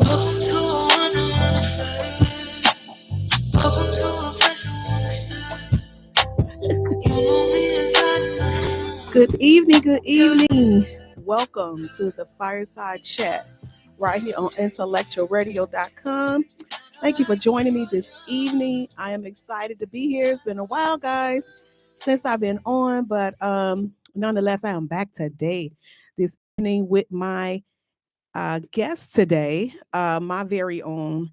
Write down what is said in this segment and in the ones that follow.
Welcome to a wonderful affair. Welcome to a place you wanna stay. You know me inside and out. Good evening, good evening. Welcome to the FyreSide chat right here on IntellectualRadio.com. Thank you for joining me this evening. I am excited to be here. It's been a while, guys, since I've been on, but nonetheless, I am back today, this evening with my guest today, my very own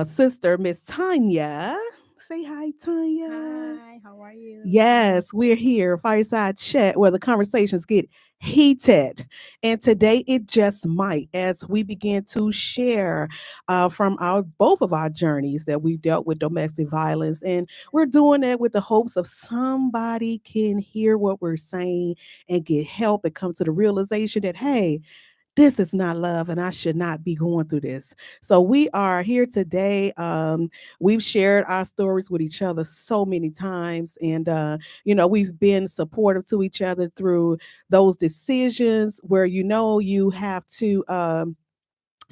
sister, Miss Tanya. Say hi, Tanya. Hi, how are you? Yes, we're here, Fireside Chat, where the conversations get heated. And today it just might, as we begin to share from our both of our journeys that we've dealt with domestic violence. And we're doing that with the hopes of somebody can hear what we're saying and get help and come to the realization that, hey, this is not love and I should not be going through this. So we are here today. We've shared our stories with each other so many times, and we've been supportive to each other through those decisions where you have to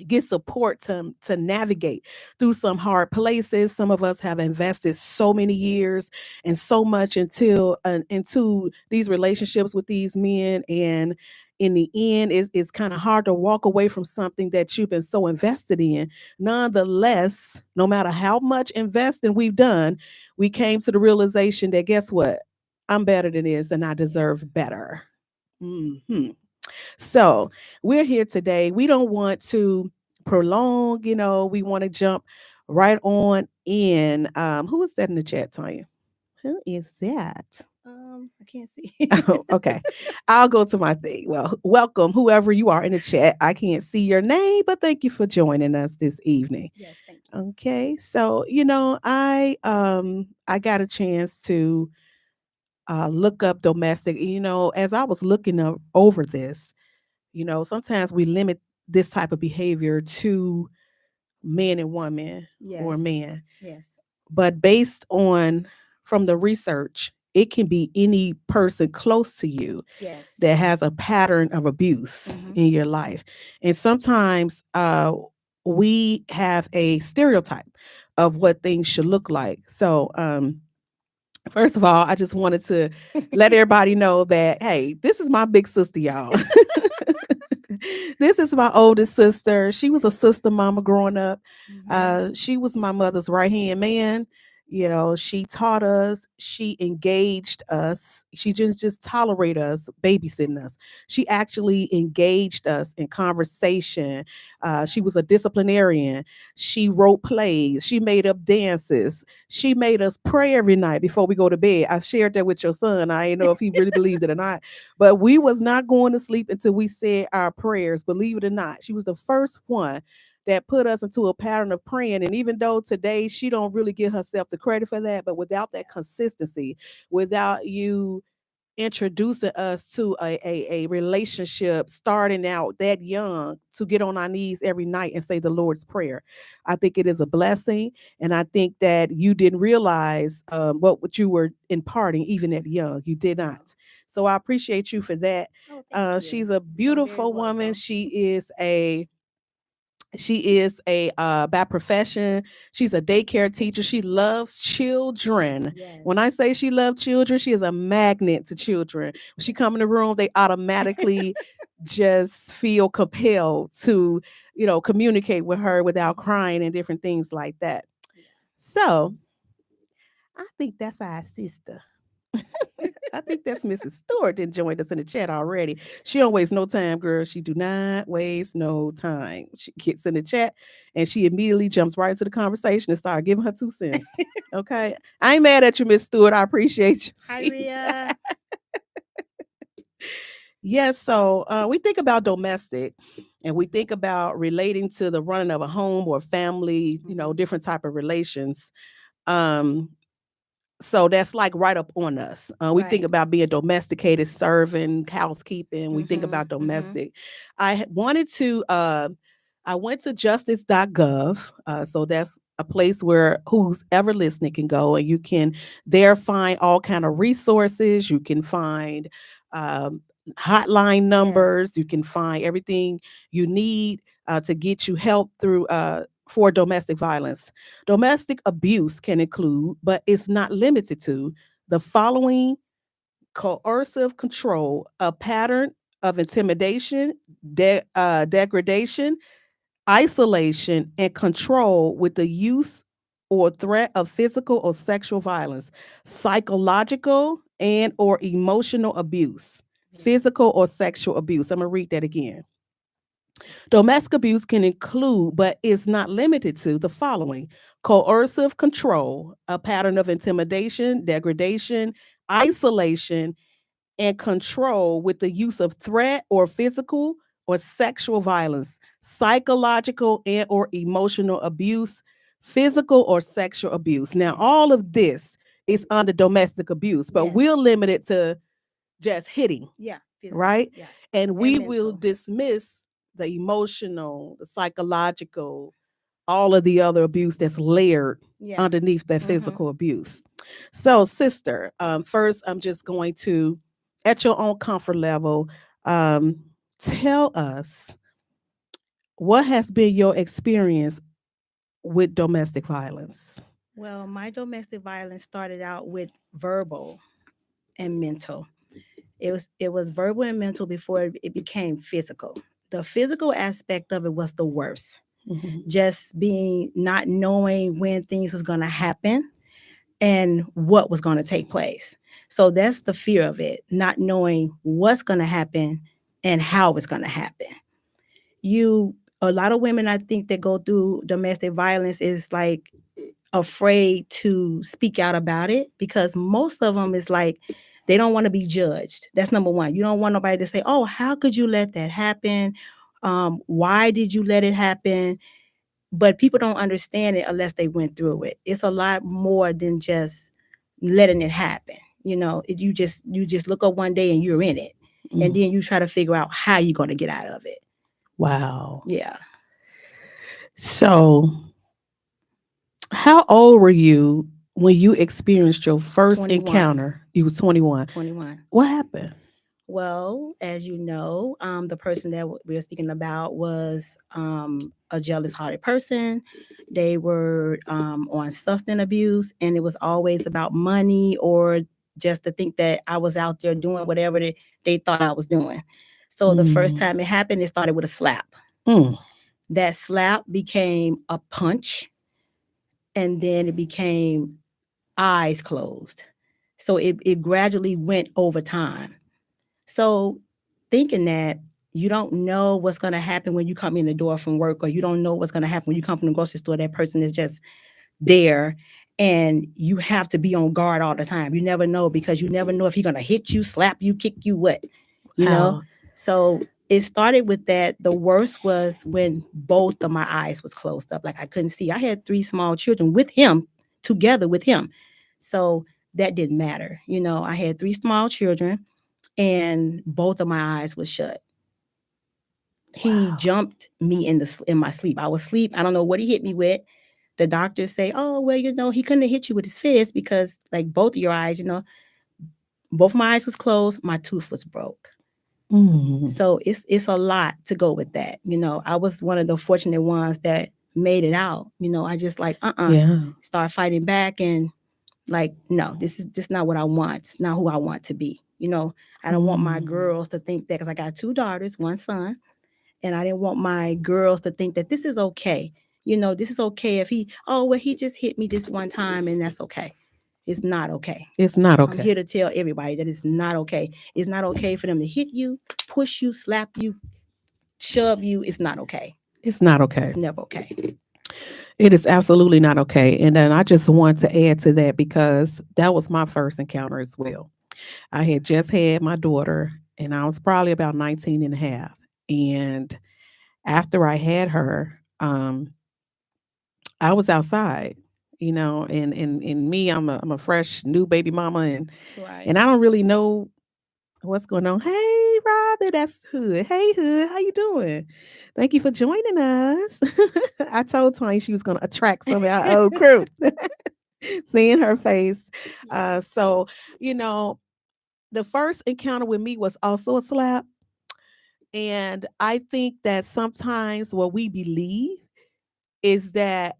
get support to navigate through some hard places. Some of us have invested so many years and so much into these relationships with these men, and in the end it's kind of hard to walk away from something that you've been so invested in. Nonetheless, no matter how much investing we've done, we came to the realization that, guess what, I'm better than this and I deserve better. Hmm. So we're here today. We don't want to prolong, we want to jump right on in. Who is that in the chat, Tanya? Who is that? I can't see. Oh, okay. I'll go to my thing. Well, welcome, whoever you are in the chat. I can't see your name, but thank you for joining us this evening. Yes, thank you. Okay. So, I got a chance to look up domestic. As I was looking over this, sometimes we limit this type of behavior to men and women or Yes, men, yes, but based on from the research, it can be any person close to you yes. that has a pattern of abuse Mm-hmm. in your life. And sometimes we have a stereotype of what things should look like. So, first of all, I just wanted to let everybody know that, hey, this is my big sister, y'all. This is my oldest sister. She was a sister mama growing up. Mm-hmm. She was my mother's right hand man. She taught us, she engaged us. She just tolerate us, babysitting us. She actually engaged us in conversation. She was a disciplinarian. She wrote plays. She made up dances. She made us pray every night before we go to bed. I shared that with your son. I didn't know if he really believed it or not, but we was not going to sleep until we said our prayers. Believe it or not, she was the first one that put us into a pattern of praying. And even though today she don't really give herself the credit for that, but without that consistency, without you introducing us to a relationship starting out that young to get on our knees every night and say the Lord's Prayer, I think it is a blessing. And I think that you didn't realize what you were imparting even at young. You did not. So I appreciate you for that. Oh, thank She's you. a So very beautiful woman. welcome. She is a by profession, she's a daycare teacher. She loves children. When I Yes. say she loves children, she is a magnet to children. When she come in the room, they automatically just feel compelled to, communicate with her without crying and different things like that. Yeah. So I think that's our sister. I think that's Mrs. Stewart that joined us in the chat already. She don't waste no time, girl. She do not waste no time. She gets in the chat and she immediately jumps right into the conversation and start giving her 2 cents. Okay. I ain't mad at you, Miss Stewart. I appreciate Hi, you. Ria. Yes, so we think about domestic and we think about relating to the running of a home or family, Mm-hmm. different type of relations. Um, So that's like right up on us. We think Right. about being domesticated, serving, housekeeping. We think Mm-hmm. about Mm-hmm. domestic. I went to justice.gov. So that's a place where who's ever listening can go and you can there find all kind of resources. You can find um, hotline Yes. numbers. You can find everything you need. to get you help through for domestic violence. Domestic abuse can include, but it's not limited to, the following: coercive control, a pattern of intimidation, degradation, isolation, and control with the use or threat of physical or sexual violence, psychological and or emotional abuse, Yes. physical or sexual abuse. I'm going to read that again. Domestic abuse can include, but is not limited to, the following: coercive control, a pattern of intimidation, degradation, isolation, and control with the use of threat or physical or sexual violence, psychological and or emotional abuse, physical or sexual abuse. Now, Yes. all of this is under domestic abuse, but Yes. we'll limit it to just hitting, Yeah. Physical. right? Yes. And And we will mental. dismiss the emotional, the psychological, all of the other abuse that's layered Yeah. underneath that Mm-hmm. physical abuse. So, sister, first, I'm just going to, at your own comfort level, um, tell us what has been your experience with domestic violence. Well, my domestic violence started out with verbal and mental. It was verbal and mental before it became physical. The physical aspect of it was the worst. Mhm. Just being not knowing when things was going to happen and what was going to take place. So that's the fear of it, not knowing what's going to happen and how it's going to happen. You A lot of women I think that go through domestic violence is like afraid to speak out about it because most of them is like they don't want to be judged. That's number one. You don't want nobody to say, "Oh, how could you let that happen? Why did you let it happen?" But people don't understand it unless they went through it. It's a lot more than just letting it happen. You just look up one day and you're in it, and Mm. then you try to figure out how you're going to get out of it. Wow. Yeah, So, how old were you when you experienced your first 21, encounter? You was 21. 21. What happened? Well, as you know, the person that we were speaking about was a jealous-hearted person. They were on substance abuse, and it was always about money or just to think that I was out there doing whatever they thought I was doing. So the first Mm. time it happened, it started with a slap. Mm. That slap became a punch, and then it became eyes closed. So it gradually went over time. So thinking that you don't know what's going to happen when you come in the door from work, or you don't know what's going to happen when you come from the grocery store, that person is just there and you have to be on guard all the time. You never know because you never know if he's going to hit you, slap you, kick you, what, you know? Wow. So it started with that. The worst was when both of my eyes was closed up. Like I couldn't see. I had 3 small children with him, together with him. So that didn't matter. I had 3 small children and both of my eyes was shut. He Wow. jumped me in my sleep. I was asleep. I don't know what he hit me with. The doctors say, "Oh, well, he couldn't have hit you with his fist because like both of your eyes, both my eyes was closed, my tooth was broke." Mm. So it's a lot to go with that. I was one of the fortunate ones that made it out. I just like Yeah. start fighting back and like, no, this not what I want. It's not who I want to be. I don't want my Mm. girls to think that because I got 2 daughters, 1 son, and I didn't want my girls to think that this is okay. This is okay if he just hit me this one time and that's okay. It's not okay. It's not I'm okay. here to tell everybody that it's not okay. It's not okay for them to hit you, push you, slap you, shove you. It's not okay. It's not okay. It's never okay. It is absolutely not okay. And then I just want to add to that because that was my first encounter as well. I had just had my daughter and I was probably about 19 and a half. And after I had her, I was outside, and me, I'm a fresh new baby mama Right. and I don't really know what's going on. Hey, Robin, that's Hood. Hey, Hood, how you doing? Thank you for joining us. I told Tanya she was going to attract some of our old crew, seeing her face. So, you know, the first encounter with me was also a slap. And I think that sometimes what we believe is that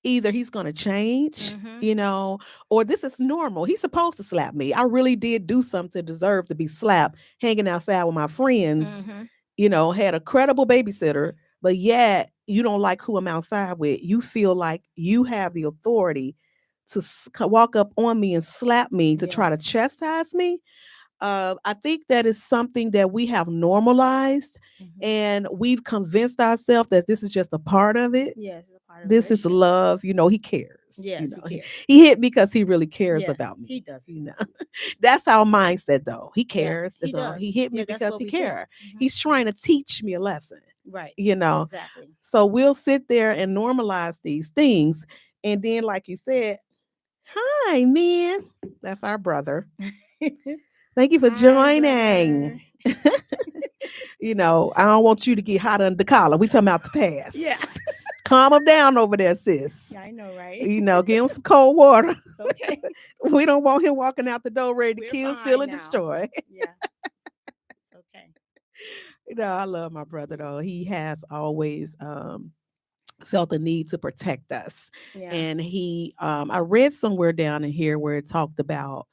either he's going to change, Mm-hmm. or this is normal. He's supposed to slap me. I really did do something to deserve to be slapped hanging outside with my friends, Mm-hmm. had a credible babysitter, but yet you don't like who I'm outside with. You feel like you have the authority to walk up on me and slap me to try to Yes. chastise me. I think that is something that we have normalized Mm-hmm. and we've convinced ourselves that this is just a part of it. Yes, it's a part of This is relationship. love. He cares. Yes, he cares. He hit because he really cares Yeah, about he me. does. That's our mindset, though. He Yeah, cares. he That's all. does. He hit me Yeah, that's because what he we think. cares. Hmm. He's trying to teach me a lesson. Right. You know. Exactly. So we'll sit there and normalize these things, and then, like you said, hi, man. That's our brother. Thank you for Hi, joining. brother. I don't want you to get hot under the collar. We talking about the Yeah. past. Calm them down over there, sis. Yeah, I know, right? Give him some cold water. It's okay. We don't want him walking out the door ready to We're kill, steal, fine and now. destroy. Yeah, it's okay. I love my brother though. He has always felt the need to protect us. Yeah. And I read somewhere down in here where it talked about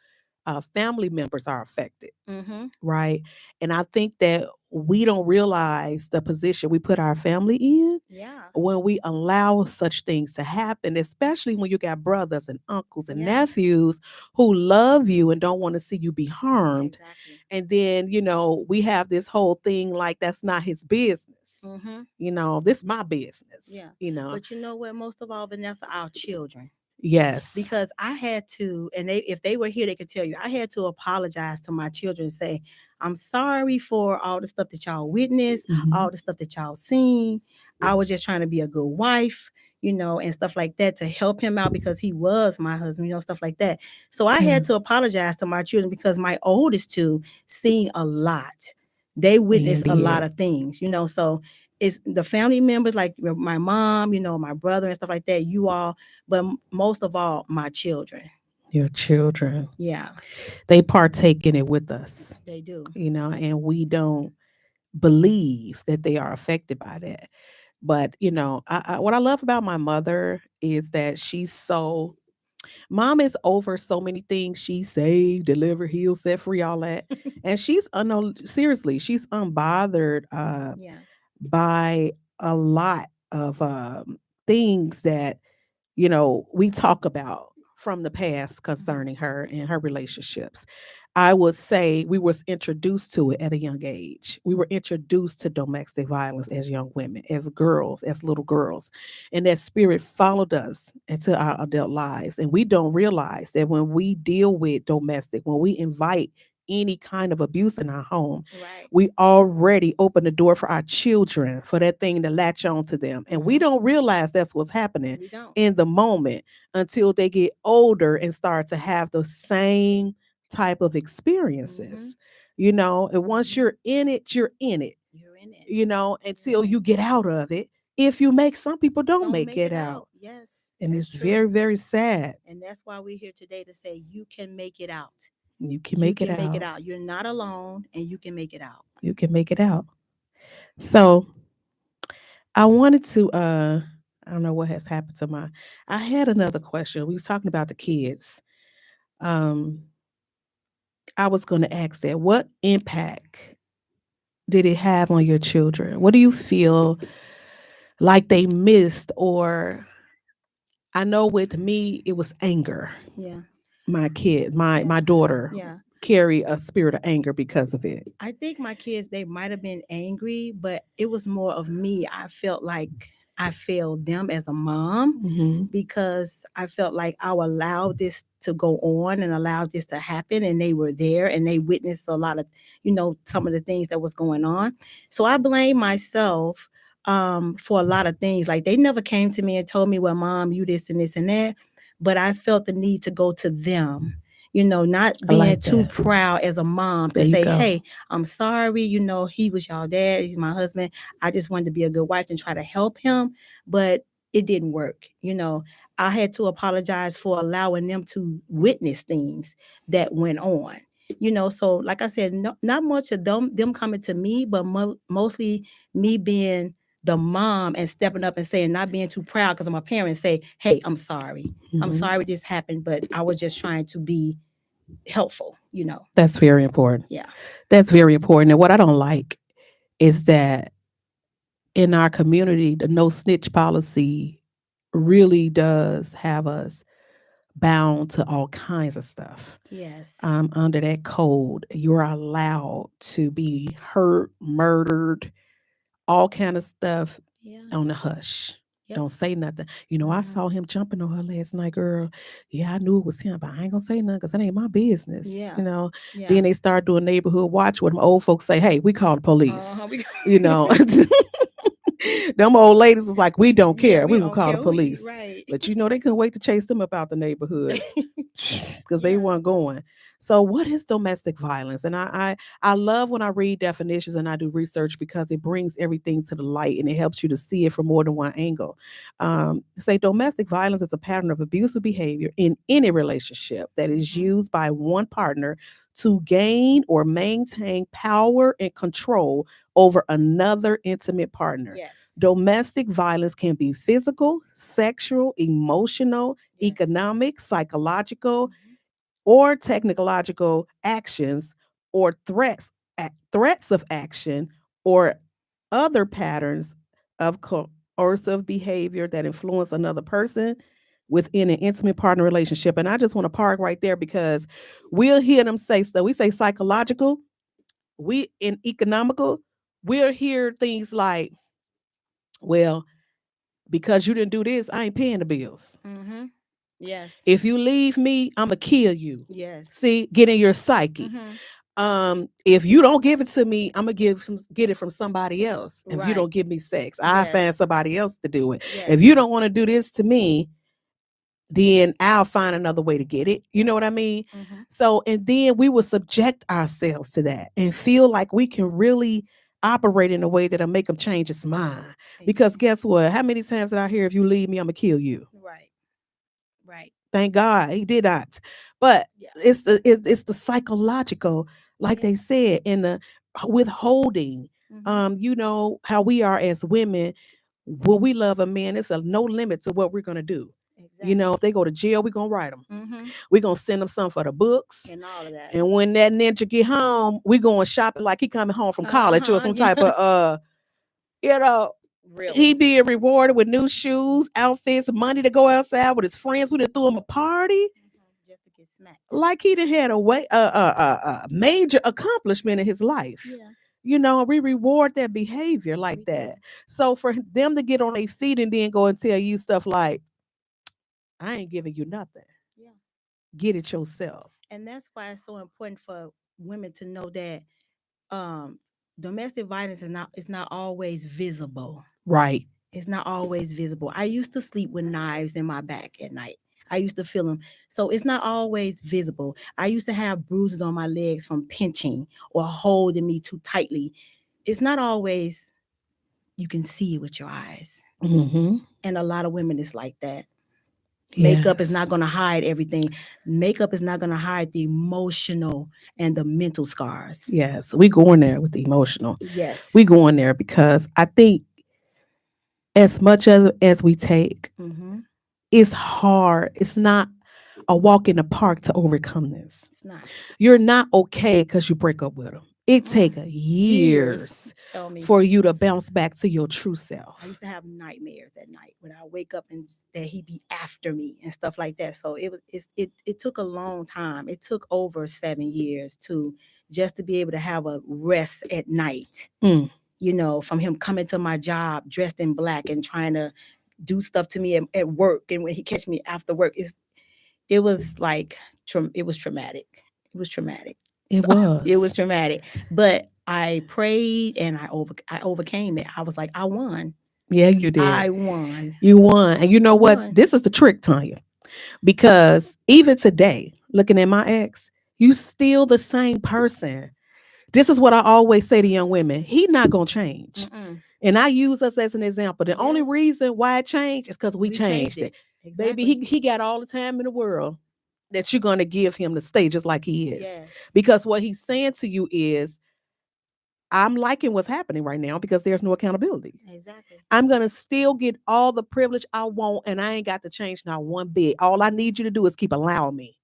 family members are affected, Mm-hmm. right? And I think that we don't realize the position we put our family in Yeah. when we allow such things to happen, especially when you got brothers and uncles and Yeah. nephews who love you and don't want to see you be harmed. Exactly. And then, we have this whole thing like that's not his business. Mm-hmm. This is my business. Yeah. You know. But you know what? Most of all, Vanessa, our children. Yes. Because I had to, and if they were here, they could tell you, I had to apologize to my children and say, I'm sorry for all the stuff that y'all witnessed, all Mhm. the stuff that y'all seen. I was just trying to be a good wife, and stuff like that to help him out because he was my husband, stuff like that. So I Yeah. had to apologize to my children because my oldest two seen a lot. They witnessed a lot of things, so it's the family members like my mom, my brother and stuff like that, you all, but most of all, my children. Your children. Yeah, They partake in it with us, they do. and we don't believe that they are affected by that. But, what I love about my mother is that mom is over so many things. She's saved, delivered, healed, set free, all that. And seriously, she's unbothered Yeah. by a lot of things that we talk about from the past concerning her and her relationships. I would say we was introduced to it at a young age. We were introduced to domestic violence as young women, as girls, as little girls. And that spirit followed us into our adult lives. And we don't realize that when we deal with domestic, when we invite any kind of abuse in our home, Right. we already open the door for our children for that thing to latch on to them. And we don't realize that's what's happening We don't. in the moment until they get older and start to have the same type of experiences. And once you're in it, you're in it, You're in it. until in you it. get out of it. If you make some people don't Don't make make it it out. out. Yes, And that's it's true. very, very sad. And that's why we're here today to say you can make it out. You can You make it can make it out. out. You're not alone and you can make it out. You can make it out. So I wanted to I don't know what has happened to I had another question. We was talking about the kids. Um I was going to ask that. What impact did it have on your children? What do you feel like they missed? Or I know with me, it was anger. Yeah. My kid, my daughter, Yeah. carry a spirit of anger because of it. I think my kids, they might have been angry, but it was more of me. I felt like I failed them as a mom Mhm. because I felt like I allowed this to go on and allowed this to happen. And they were there and they witnessed a lot of, some of the things that was going on. So I blame myself for a lot of things. Like they never came to me and told me, well, mom, you this and this and that. But I felt the need to go to them, not I being like too that. proud as a mom to There you say, go. hey, I'm sorry, he was y'all dad, he's my husband. I just wanted to be a good wife and try to help him, but it didn't work. I had to apologize for allowing them to witness things that went on. So like I said, no, not much of them coming to me, but mostly me being the mom and stepping up and saying, not being too proud because I'm a parent, say, hey, I'm sorry. I'm Mhm. sorry this happened, but I was just trying to be helpful. That's very important. Yeah. That's very important. And what I don't like is that in our community, the no snitch policy really does have us bound to all kinds of stuff. Yes. Under that code, you're allowed to be hurt, murdered, all kind of stuff Yeah. on the hush. Yep. Don't say nothing. I Mhm. saw him jumping on her last night, girl. Yeah, I knew it was him, but I ain't gonna say nothing because it ain't my business. Yeah. Yeah. Then they start doing neighborhood watch where them old folks say, hey, we call the police. We You know, them old ladies was like, we don't yeah, care. we We will don't call the care who you police. right. But they couldn't wait to chase them about the neighborhood because they Yeah. weren't going. So, what is domestic violence? And I love when I read definitions and I do research because it brings everything to the light and it helps you to see it from more than one angle. Say domestic violence is a pattern of abusive behavior in any relationship that is Mhm. used by one partner to gain or maintain power and control over another intimate partner. Yes. Domestic violence can be physical, sexual, emotional, Yes. economic, psychological, Mhm. or technological actions or threats of action or other patterns of coercive behavior that influence another person within an intimate partner relationship. And I just want to park right there because we'll hear them say stuff. We say psychological, we in economical, we'll hear things like, well, because you didn't do this, I ain't paying the bills. Mhm. Yes. If you leave me, I'ma kill you. Yes. See, get in your psyche. Mhm. If you don't give it to me, I'm gonna get it from somebody else. If you Right. don't give me sex, I find Yes. somebody else to do it. If Yes. you don't want to do this to me, then I'll find another way to get it. You know what I mean? Mhm. So, and then we will subject ourselves to that and feel like we can really operate in a way that'll make him change his mind. Because Exactly. guess what? How many times did I hear, if you leave me, I'm gonna kill you? Right. Right. Thank God he did not. But Yeah. it's the psychological, like Yeah. they said, in the withholding. Mhm. How we are as women. When we love a man, it's a no limit to what we're gonna do. Exactly. If they go to jail, we're gonna write them. Mhm. We're gonna send them some for the books. And all of that. And when that ninja get home, we going shopping like he coming home from college or some Yeah. type of you know, he Really. being rewarded with new shoes, outfits, money to go outside with his friends. We done threw him a party Just to get smacked. like he done had a major accomplishment in his life. Yeah. We reward that behavior like We that. do. So for them to get on their feet and then go and tell you stuff like, I ain't giving you nothing. Yeah. Get it yourself. And that's why it's so important for women to know that um domestic violence is not always visible. Right. It's not always visible. I used to sleep with knives in my back at night. I used to feel them. So it's not always visible. I used to have bruises on my legs from pinching or holding me too tightly. It's not always you can see it with your eyes. Mm-hmm. And a lot of women is like that. Makeup is Yes. not going to hide everything. Makeup is not going to hide the emotional and the mental scars. Yes. We going there with the emotional. Yes. We going there because I think as much as we take, Mm-hmm. it's hard. It's not a walk in the park to overcome this. It's not. You're not okay because you break up with them. It Mm. take years Tell me. for you to bounce back to your true self. I used to have nightmares at night when I wake up and that he be after me and stuff like that. So it took a long time. It took over 7 years to just to be able to have a rest at night. Mm. From him coming to my job dressed in black and trying to do stuff to me at work, and when he catch me after work, it was like it was traumatic. It was traumatic. It So, it was was. traumatic. But I prayed and I overcame it. I was like, I won. Yeah, you did. I won. You won. And you know I what? won. This is the trick, Tanya. Because even today, looking at my ex, you still the same person. This is what I always say to young women. He not going to change. Mm-mm. And I use us as an example. The only Yes. reason why it changed is because we We changed changed it. it. Baby, Exactly. he got all the time in the world. that you're going to give him the stage just like he is. Yes. Because what he's saying to you is, I'm liking what's happening right now because there's no accountability. Exactly. I'm going to still get all the privilege I want, and I ain't got to change not one bit. All I need you to do is keep allowing me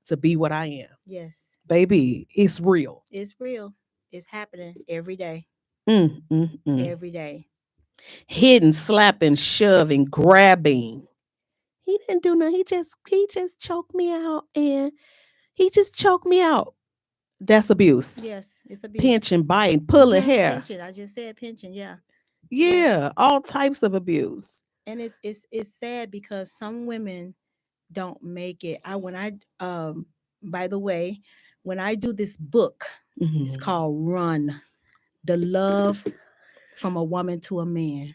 to be what I am. Yes. Baby, it's real. It's real. It's happening every day. Every day. Hitting, slapping, shoving, grabbing. He didn't do nothing. He just choked me out, and he just choked me out. That's abuse. Yes, it's abuse. Pinching, biting, pulling hair. Pinching. I just said pinching. Yeah. Yeah, Yes. all types of abuse. And it's sad because some women don't make it. By the way, when I do this book, it's called Run, the love from a woman to a man.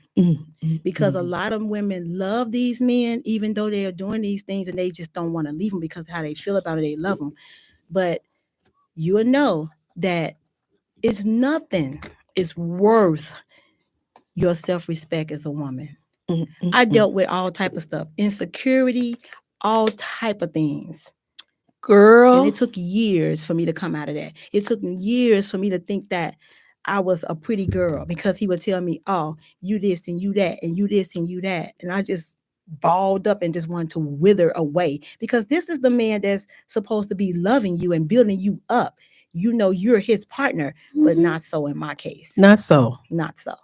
Because a lot of women love these men, even though they are doing these things, and they just don't want to leave them because of how they feel about it. They love them. But you will know that it's nothing is worth your self-respect as a woman. I dealt with all type of stuff, insecurity, all type of things. Girl. And it took years for me to come out of that. It took years for me to think that I was a pretty girl, because he would tell me, oh, you this and you that, and you this and you that. And I just balled up and just wanted to wither away, because this is the man that's supposed to be loving you and building you up. You know, you're his partner, but not so in my case. Not so. Not so.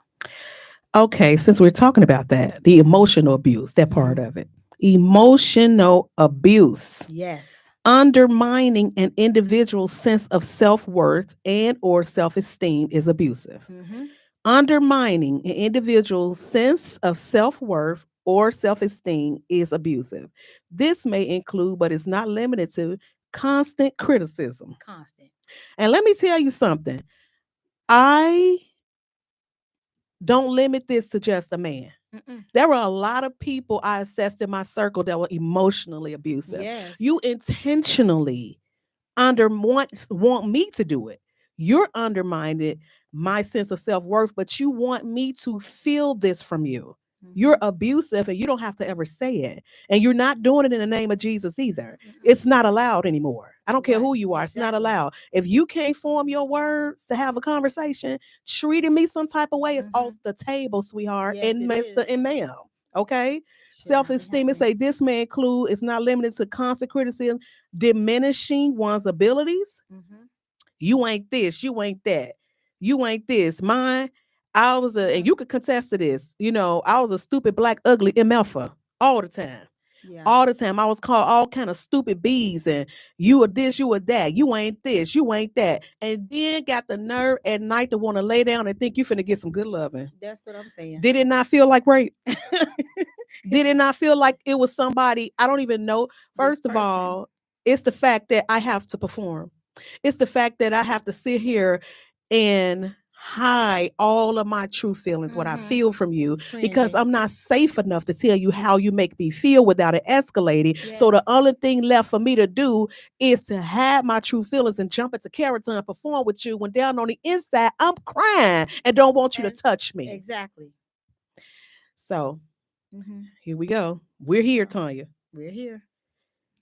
Okay, since we're talking about that, the emotional abuse, that part of it. Emotional abuse. Yes. Undermining an individual's sense of self-worth and or self-esteem is abusive. Undermining an individual's sense of self-worth or self-esteem is abusive. This may include, but it's not limited to, constant criticism. Constant. And let me tell you something. I don't limit this to just a man. There were a lot of people I assessed in my circle that were emotionally abusive. Yes. You intentionally want me to do it. You're undermining my sense of self-worth, but you want me to feel this from you. You're abusive, and you don't have to ever say it. And you're not doing it in the name of Jesus either. It's not allowed anymore. I don't care who you are. It's not allowed. If you can't form your words to have a conversation, treating me some type of way is off the table, sweetheart, Yes, and it Mr. is. and ma'am. Okay? Should not be Self-esteem, it say this may include, it's not limited to constant criticism, diminishing one's abilities. You ain't this, you ain't that, you ain't this. Mine, and you could contest to this, I was a stupid, black, ugly MFer all the time. Yeah. All the time. I was called all kind of stupid B's, and you are this, you are that, you ain't this, you ain't that. And then got the nerve at night to want to lay down and think you finna get some good loving. That's what I'm saying. Did it not feel like rape? Did it not feel like it was somebody I don't even know? First of all, it's the fact that I have to perform. It's the fact that I have to sit here and hide all of my true feelings, what I feel from you, because I'm not safe enough to tell you how you make me feel without it escalating. Yes. So the only thing left for me to do is to have my true feelings and jump into character and perform with you, when down on the inside I'm crying and don't want you to touch me. Exactly. So here we go. We're here, Tanya. We're here.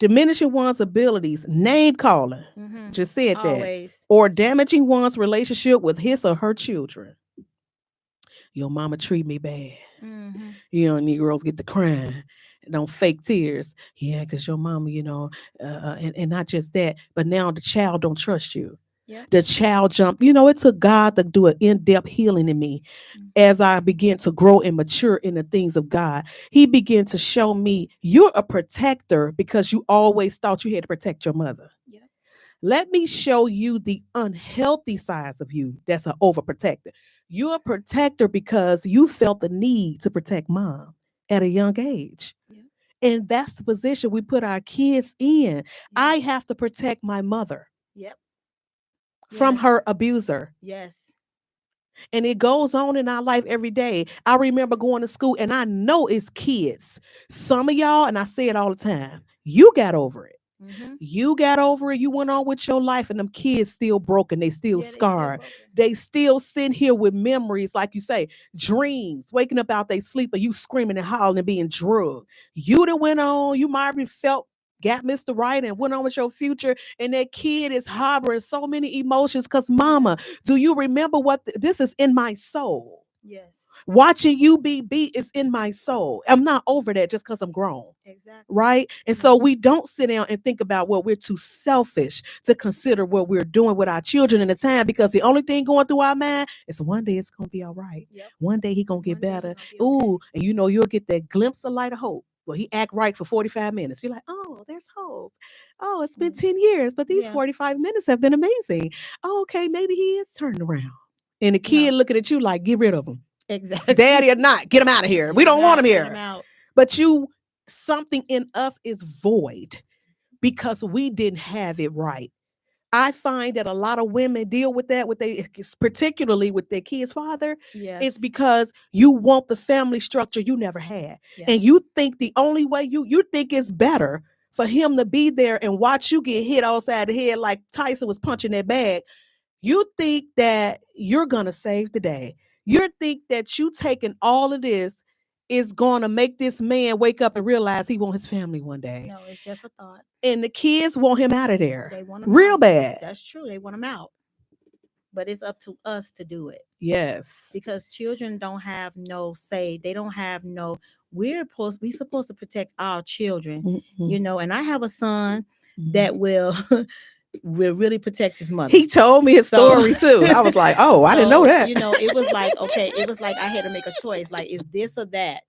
Diminishing one's abilities, name calling, just said that, Always. or damaging one's relationship with his or her children. Your mama treat me bad. Negroes get to crying, don't fake tears. Yeah, because your mama, and not just that, but now the child don't trust you. Yep. The child jumped. It took God to do an in-depth healing in me as I began to grow and mature in the things of God. He began to show me you're a protector because you always thought you had to protect your mother. Yep. Let me show you the unhealthy sides of you that's an overprotector. You're a protector because you felt the need to protect mom at a young age. Yep. And that's the position we put our kids in. Yep. I have to protect my mother. Yep. From her abuser. Yes. And it goes on in our life every day. I remember going to school, and I know it's kids. Some of y'all, and I say it all the time, you got over it. You got over it. You went on with your life, and them kids still broken. They still scarred. They still sitting here with memories, like you say, dreams, waking up out they sleep, and you screaming and hollering and being drugged. You done went on. You might have felt got Mr. Right and went on with your future, and that kid is harboring so many emotions because mama, do you remember what this is in my soul? Yes. Watching you be beat is in my soul. I'm not over that just because I'm grown. Exactly. Right. And so we don't sit down and think about what we're too selfish to consider what we're doing with our children in the time, because the only thing going through our mind is one day it's gonna be all right. Yep. One day he gonna get One day he better. gonna be okay. Ooh, and you'll get that glimpse of light of hope. Well, he act right for 45 minutes. You're like, oh, there's hope. Oh, it's been 10 years, but these 45 minutes have been amazing. Oh, okay, maybe he is turning around. And the kid looking at you like, get rid of him. Exactly. Daddy or not, get him out of here. We don't want him here. But something in us is void because we didn't have it right. I find that a lot of women deal with that particularly with their kid's father. Yes. It's because you want the family structure you never had. Yes. And you think the only way you think it's better for him to be there and watch you get hit outside the head like Tyson was punching that bag. You think that you're going to save the day. You think that you taking all of this is going to make this man wake up and realize he wants his family one day. No, it's just a thought. And the kids want him out of there. They want him real out. bad. That's true. They want him out. But it's up to us to do it. Yes. Because children don't have no say. They don't have no. We're supposed to protect our children, and I have a son that will really protect his mother. He told me his story too. I was like, oh, I didn't know that. It was like, okay, it was like I had to make a choice. Like, is this or that?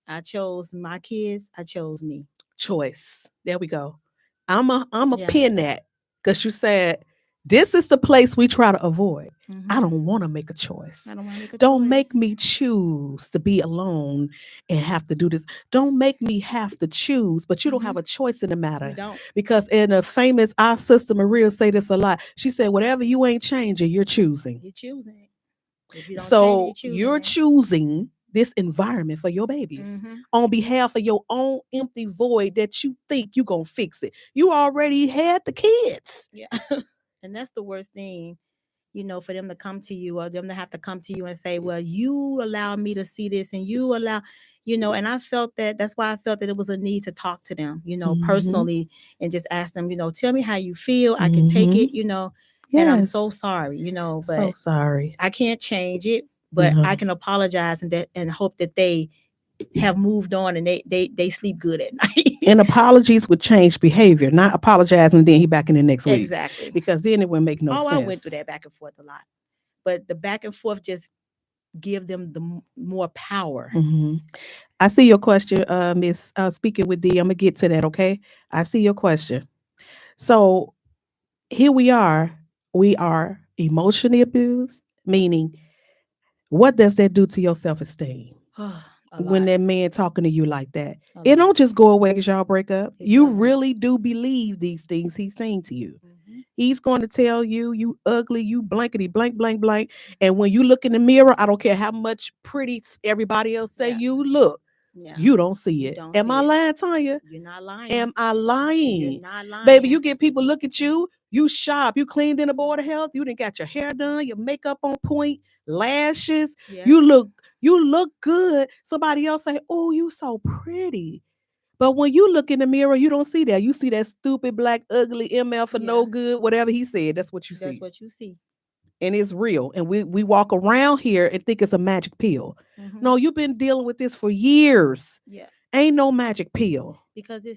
I chose my kids. I chose me. Choice. There we go. I'm a pin that, because you said this is the place we try to avoid. I don't want to make a choice. I don't want to make a Don't choice. make me choose to be alone and have to do this. Don't make me have to choose, but you don't have a choice in the matter. You don't. Because in a famous, our sister Maria say this a lot. She said, whatever you ain't changing, you're choosing. You're choosing. If you don't So change, you're choosing this environment for your babies on behalf of your own empty void that you think you're going to fix it. You already had the kids. Yeah. And that's the worst thing, for them to come to you, or them to have to come to you and say, well, you allow me to see this, and you allow, and I felt that's why I felt that it was a need to talk to them, personally, and just ask them, tell me how you feel. I can take it, Yes. And I'm so sorry, but so sorry. I can't change it, but I can apologize and hope that they have moved on and they sleep good at night. And apologies would change behavior, not apologizing and then he back in the next week. Exactly. Because then it would make no sense. I went through that back and forth a lot. But the back and forth just give them the more power. I see your question, Miss Speaking with D. I'm going to get to that, okay? I see your question. So here we are emotionally abused, meaning what does that do to your self-esteem? When that man talking to you like that, it don't just go away as y'all break up. You really do believe these things he's saying to you. He's going to tell you, you ugly, you blankety blank, blank, blank. And when you look in the mirror, I don't care how much pretty everybody else say you look. You don't see it. Am I lying, Tanya? You're not lying. Am I lying? You're not lying. Baby, you get people look at you, you sharp, you cleaned in the board of health, you done got your hair done, your makeup on point, lashes, you look good. Somebody else say, oh, you so pretty. But when you look in the mirror, you don't see that. You see that stupid, black, ugly ML for no good, whatever he said. That's what you see. That's what you see. And it's real. And we walk around here and think it's a magic pill. No, you've been dealing with this for years. Yeah. Ain't no magic pill. Because the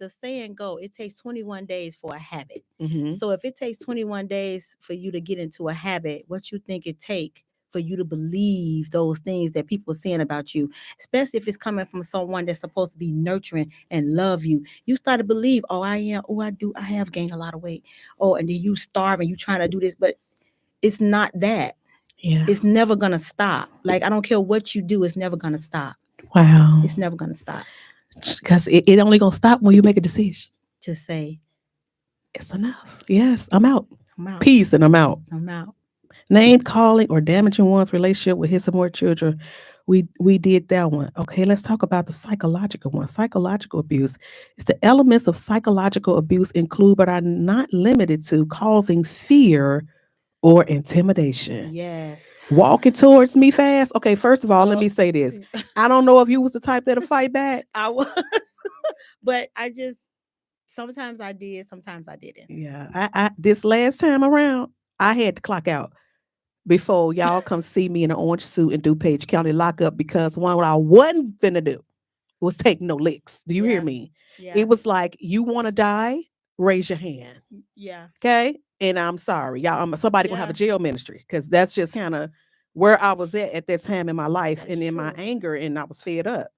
saying go, it takes 21 days for a habit. So if it takes 21 days for you to get into a habit, what you think it take for you to believe those things that people are saying about you, especially if it's coming from someone that's supposed to be nurturing and love you. You start to believe, I have gained a lot of weight. And then you starving, you trying to do this, but it's not that. Yeah. It's never going to stop. Like, I don't care what you do. It's never going to stop. Wow. It's never going to stop. Because it only going to stop when you make a decision. To say, it's enough. Yes, I'm out. I'm out. Peace, and I'm out. I'm out. Name calling or damaging one's relationship with his or more children. We did that one. Okay, let's talk about the psychological one. Psychological abuse. It's the elements of psychological abuse include, but are not limited to, causing fear or intimidation. Yes. Walking towards me fast. Okay, first of all, let me say this. I don't know if you was the type that'll fight back. I was. But I just sometimes I did, sometimes I didn't. Yeah. I this last time around, I had to clock out before y'all come see me in an orange suit and do Page County lockup because one what I wasn't finna do was take no licks. Do you hear Yeah, me? yeah, It was like, you want to die? Raise your hand. yeah, Okay. And I'm sorry, y'all. Somebody gonna have a yeah. jail ministry because that's just kind of where I was at that time in my life That's and in my true. anger, and I was fed up.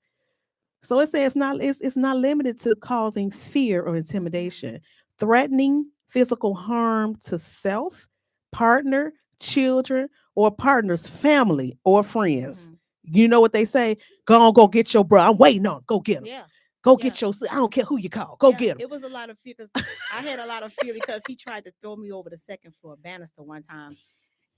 So it says it's not limited to causing fear or Mhm, intimidation, threatening physical harm to self, partner, children, or partner's family or friends. mhm. You know what they say? Go on, go get your bro. I'm waiting on. Go get him. Yeah, Go yeah, get your. I don't care who you call. Go yeah. get him. It was a lot of fear because I had a lot of fear because he tried to throw me over the second floor banister one time,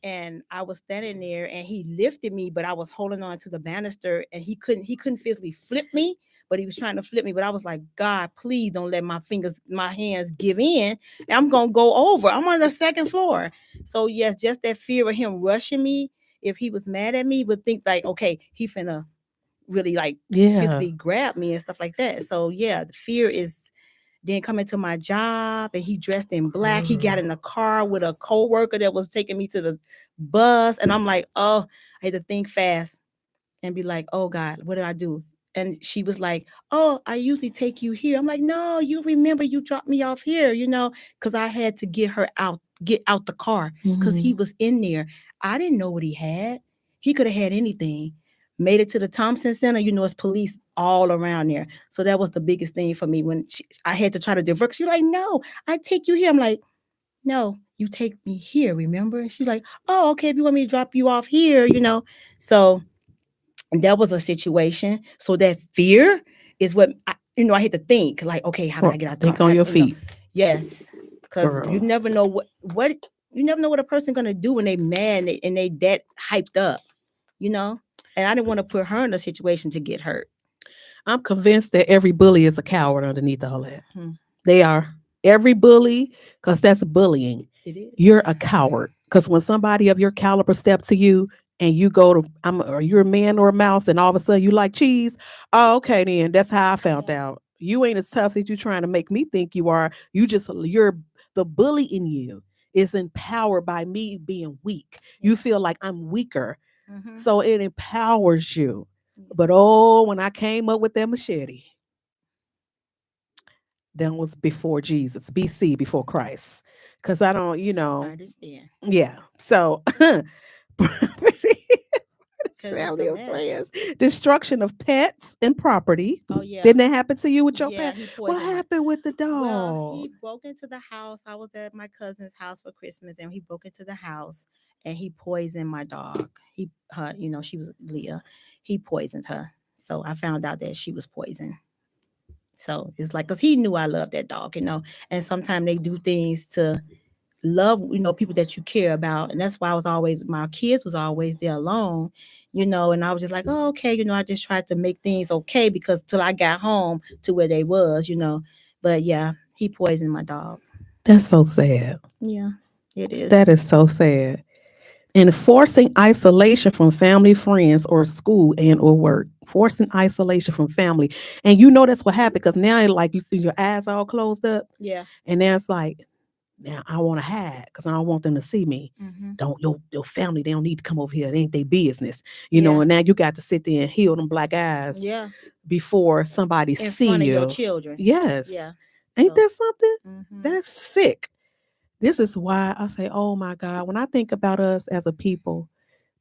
and I was standing there and he lifted me, but I was holding on to the banister and he couldn't physically flip me, but he was trying to flip me. But I was like, God, please don't let my hands give in. I'm gonna go over. I'm on the second floor. So yes, just that fear of him rushing me, if he was mad at me, would think like, okay, he finna really like Yeah. physically grab me and stuff like that. So yeah, the fear is then coming to my job and he dressed in black. He got in the car with a co-worker that was taking me to the bus. And I'm like, oh, I had to think fast and be like, oh God, what did I do? And she was like, oh, I usually take you here. I'm like, no, you remember you dropped me off here, because I had to get out the car because he Mhm. was in there. I didn't know what he had. He could have had anything. Made it to the Thompson Center, it's police all around there. So that was the biggest thing for me when I had to try to divert. She's like, no, I take you here. I'm like, no, you take me here, remember? And she's like, oh, okay, if you want me to drop you off here. So that was a situation. So that fear is what I had to think like, okay, how can I Or get out the car? think on your feet, Yes, because you girl. never know what you never know what a person gonna do when they mad and they that hyped up, you know. And I didn't want to put her in a situation to get hurt. I'm convinced that every bully is a coward underneath all that. Hmm. They are. Every bully, because that's bullying. It You're is. a coward. Because when somebody of your caliber step to you and you go to, or you're a man or a mouse, and all of a sudden you like cheese, oh, okay, then that's how I found Yeah. out. You ain't as tough as you trying to make me think you are. You're the bully in you is empowered by me being weak. You Yeah. feel like I'm weaker. Mm-hmm. So it empowers you. Yeah. But oh, when I came up with that machete, that was before Jesus, BC, before Christ. Because I don't, I understand. yeah. So, Because it's a family of friends, mess. destruction of pets and property. Oh yeah. Didn't that happen to you with your Yeah, pet? he What poisoned my. happened with the Well, dog? he broke into the house. I was at my cousin's house for Christmas, and he broke into the house and he poisoned my dog. She was Leah. He poisoned her. So I found out that she was poisoned. So it's like, cause he knew I loved that dog. And sometimes they do things to love, people that you care about. And that's why my kids was always there alone. And I was just like, oh, okay. I just tried to make things okay because till I got home to where they was. But yeah, he poisoned my dog. That's so sad. Yeah, it That is. is so sad. Enforcing isolation from family, friends, or school and or work. Forcing isolation from family. And that's what happened because now like you see your eyes all closed up. Yeah. And then it's like, now I want to hide because I don't want them to see me. Hmm. Don't your family, they don't need to come over here. It ain't their business. Yeah. And now you got to sit there and heal them black eyes Yeah. before somebody In see front of your you. children. Yes. Yeah. Ain't So. that something? Hmm. That's sick. This is why I say, oh my God, when I think about us as a people,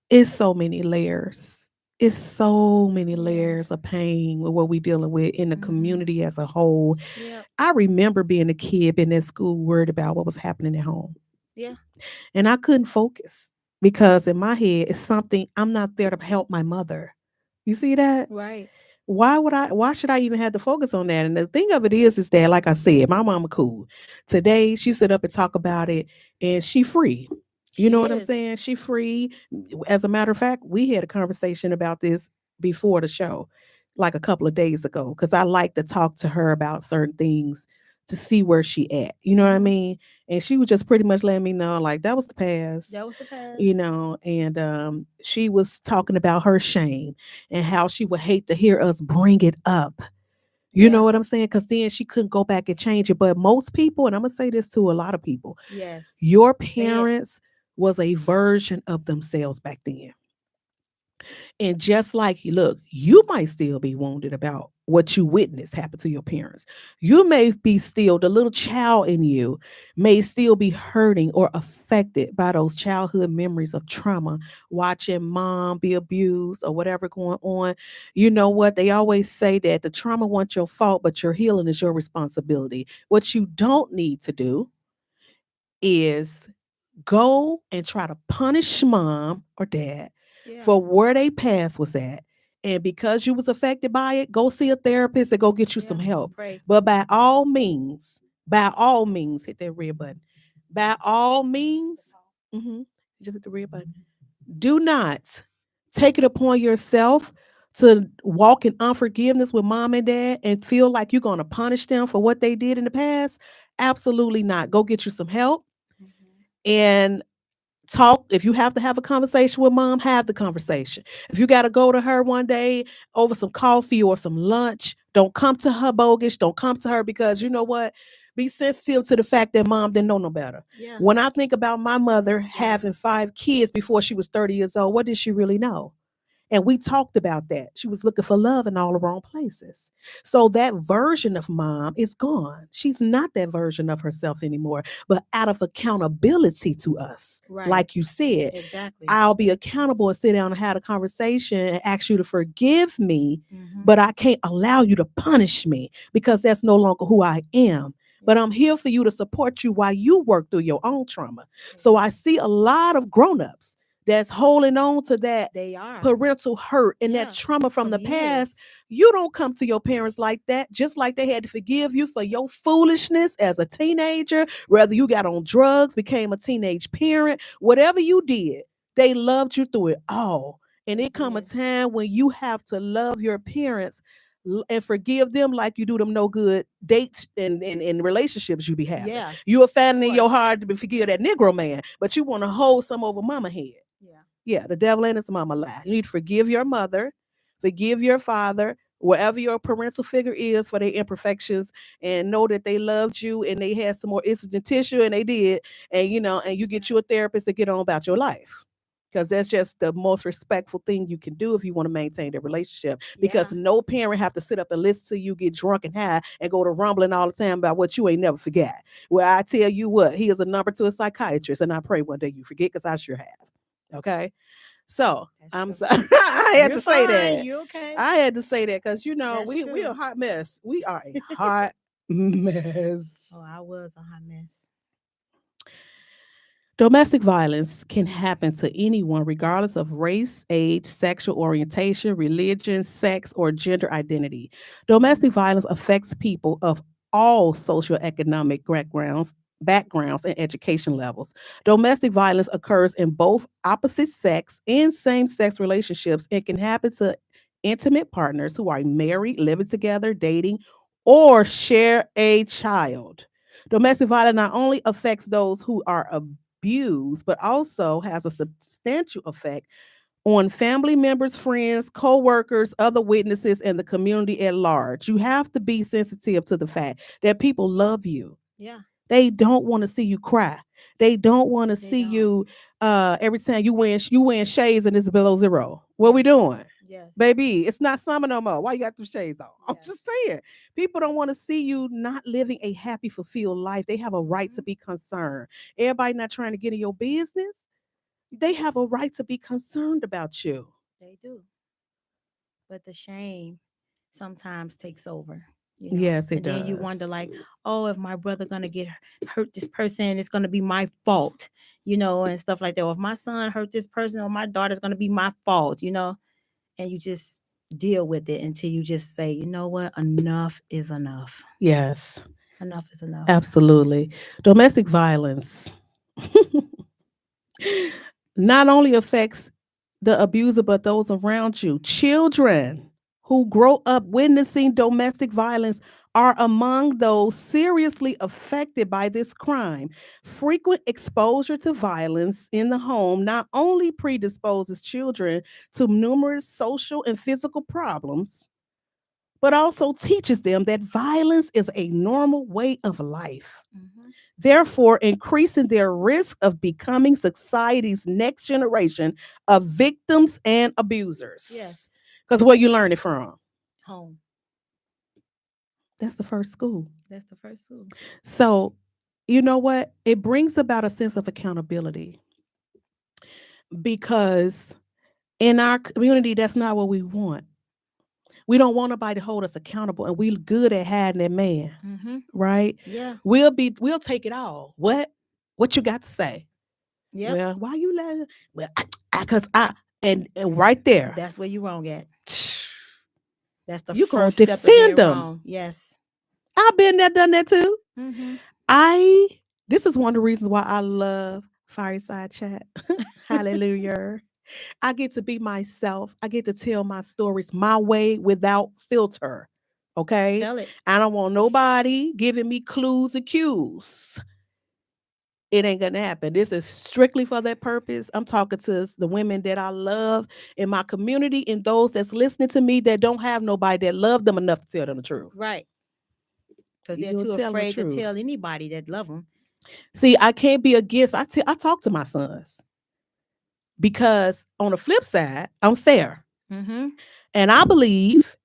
it's so many layers. It's so many Yeah. layers of pain with what we dealing with in the Hmm. community as a whole. Yeah. I remember being a kid in that school worried about what was happening at home. Yeah. And I couldn't focus because in my head it's something I'm not there to help my mother. You see that? Right. Why should I even have to focus on that? And the thing of it is that, like I said, my mama cool. Today she sit up and talk about it and she free. You know She what I'm is. saying? She free. As a matter of fact, we had a conversation about this before the show, like a couple of days ago, because I like to talk to her about certain things to see where she at. You know what I Hmm. mean? And she was just pretty much letting me know, like, that was the past, That was the past. and she was talking about her shame and how she would hate to hear us bring it up. You know what I'm saying? Because then she couldn't go back and change it. But most people, and I'm gonna say this to a lot of people, Yes. your Say it. parents was a version of themselves back then. And just like, look, you might still be wounded about what you witnessed happen to your parents. You may be still, the little child in you may still be hurting or affected by those childhood memories of trauma, watching mom be abused or whatever going on. You know what? They always say that the trauma wasn't your fault, but your healing is your responsibility. What you don't need to do is go and try to punish mom or dad Yeah. for where they past was at. And because you was affected by it, go see a therapist and go get you some Yeah. help. Pray. But by all means, hit that red button. By all means, mhm, just hit the red button. Do not take it upon yourself to walk in unforgiveness with mom and dad and feel like you're going to punish them for what they did in the past. Absolutely not. Go get you some help Mhm. and talk. If you have to have a conversation with mom, have the conversation. If you got to go to her one day over some coffee or some lunch, don't come to her bogus. Don't come to her because you know what? Be sensitive to the fact that mom didn't know no better. Yeah. When I think about my mother having Yes. 5 kids before she was 30 years old, what did she really know? And we talked about that. She was looking for love in all the wrong places. So that version of mom is gone. She's not that version of herself anymore. But out of accountability to us, Right. like you said, Exactly. I'll be accountable and sit down and have a conversation and ask you to forgive me, Mhm. but I can't allow you to punish me because that's no longer who I am. But I'm here for you to support you while you work through your own trauma. So I see a lot of grown-ups that's holding on to that They are. parental hurt and that Yeah. trauma from From the past. years. You don't come to your parents like that, just like they had to forgive you for your foolishness as a teenager, whether you got on drugs, became a teenage parent, whatever you did, they loved you through it all. And it come a Did. time when you have to love your parents and forgive them like you do them no good dates and relationships you be having. Yeah. You are Of finding in your course. heart to forgive that Negro man, but you want to hold some over mama head. Yeah. Yeah, the devil and his mama lie. You need to forgive your mother, forgive your father, wherever your parental figure is for their imperfections, and know that they loved you and they had some more issues than tissue, and they did. And you know, and you get you a therapist to get on about your life. Because that's just the most respectful thing you can do if you want to maintain the relationship. Because Yeah. no parent have to sit up and listen to you get drunk and high and go to rumbling all the time about what you ain't never forgot. Well, I tell you what, he is a number to a psychiatrist, and I pray one day you forget because I sure have. Okay. So That's I'm true. sorry. I had You're to say fine. that. You're okay. I had to say that because you know That's we a true. hot mess. We are a hot mess. Oh, I was a hot mess. Domestic violence can happen to anyone, regardless of race, age, sexual orientation, religion, sex, or gender identity. Domestic violence affects people of all socioeconomic backgrounds, and education levels. Domestic violence occurs in both opposite sex and same sex relationships. It can happen to intimate partners who are married, living together, dating, or share a child. Domestic violence not only affects those who are abused, but also has a substantial effect on family members, friends, co-workers, other witnesses, and the community at large. You have to be sensitive to the fact that people love you. Yeah. They don't want to see you cry. They don't want to They see don't. you every time you wearing shades and it's below zero. What we Yes. doing? Yes. Baby, it's not summer no more. Why you got them shades on? I'm Yes. just saying. People don't want to see you not living a happy, fulfilled life. They have a right to Mhm. be concerned. Everybody not trying to get in your business. They have a right to be concerned about you. They do. But the shame sometimes takes over, Yes, it and then you does. wonder, like, oh, if my brother gonna get hurt this person, it's gonna be my fault, and stuff like that. Or if my son hurt this person or my daughter's gonna be my fault. And you just deal with it until you just say, you know what, enough is enough. Yes, Enough is enough. absolutely. Domestic violence not only affects the abuser, but those around you. Children who grow up witnessing domestic violence are among those seriously affected by this crime. Frequent exposure to violence in the home not only predisposes children to numerous social and physical problems, but also teaches them that violence is a normal way of life, Mhm. therefore increasing their risk of becoming society's next generation of victims and abusers. Yes. Because where you learn it from? Home. That's the first school. That's the first school. So, you know what? It brings about a sense of accountability because in our community, that's not what we want. We don't want nobody to hold us accountable, and we good at hiding that man, Mm-hmm. right? Yeah. We'll take it all. What you got to say? Yep. Well, why you letting? Well, because and right there, That's where you're wrong at. That's the you gonna first step of defend being them. wrong. Yes. I've been there, done that too. Mm-hmm. I This is one of the reasons why I love Fireside Chat. Hallelujah. I get to be myself. I get to tell my stories my way without filter. Okay? Tell it. I don't want nobody giving me clues and cues. It ain't gonna happen. This is strictly for that purpose. I'm talking to the women that I love in my community and those that's listening to me that don't have nobody that love them enough to tell them the truth. Right. Because they're You'll too tell them the afraid to truth. tell anybody that love them. See, I can't be against. I talk to my sons because on the flip side, I'm fair. Mm-hmm. And I believe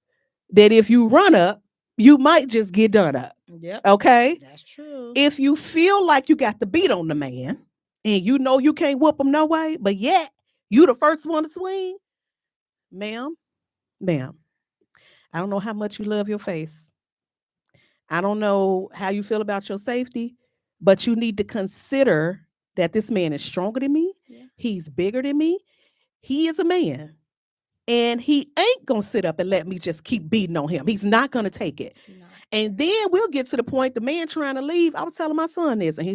that if you run up, you might just get done up. Yep. Okay? That's true. If you feel like you got the beat on the man and you know you can't whoop him no way, but yet you the first one to swing, ma'am, I don't know how much you love your face. I don't know how you feel about your safety, but you need to consider that this man is stronger than me. Yeah. He's bigger than me. He is a man. And he ain't gonna sit up and let me just keep beating on him. He's not gonna take it. No. And then we'll get to the point the man trying to leave. I was telling my son this, and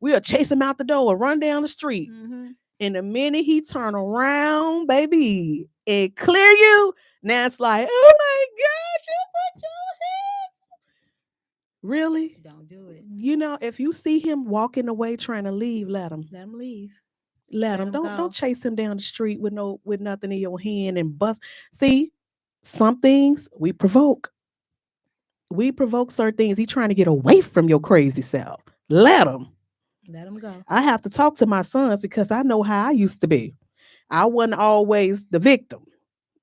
we'll chase him out the door and run down the street. Mm-hmm. And the minute he turn around, baby, and clear you, now it's like, oh my God, you put your hands. Really? Don't do it. If you see him walking away trying to leave, let him. Let them leave. Let Let him. 'em Don't go. chase him down the street with nothing in your hand and bust. See, some things we provoke. We provoke certain things. He trying to get away from your crazy self. Let him. Let them go. I have to talk to my sons because I know how I used to be. I wasn't always the victim.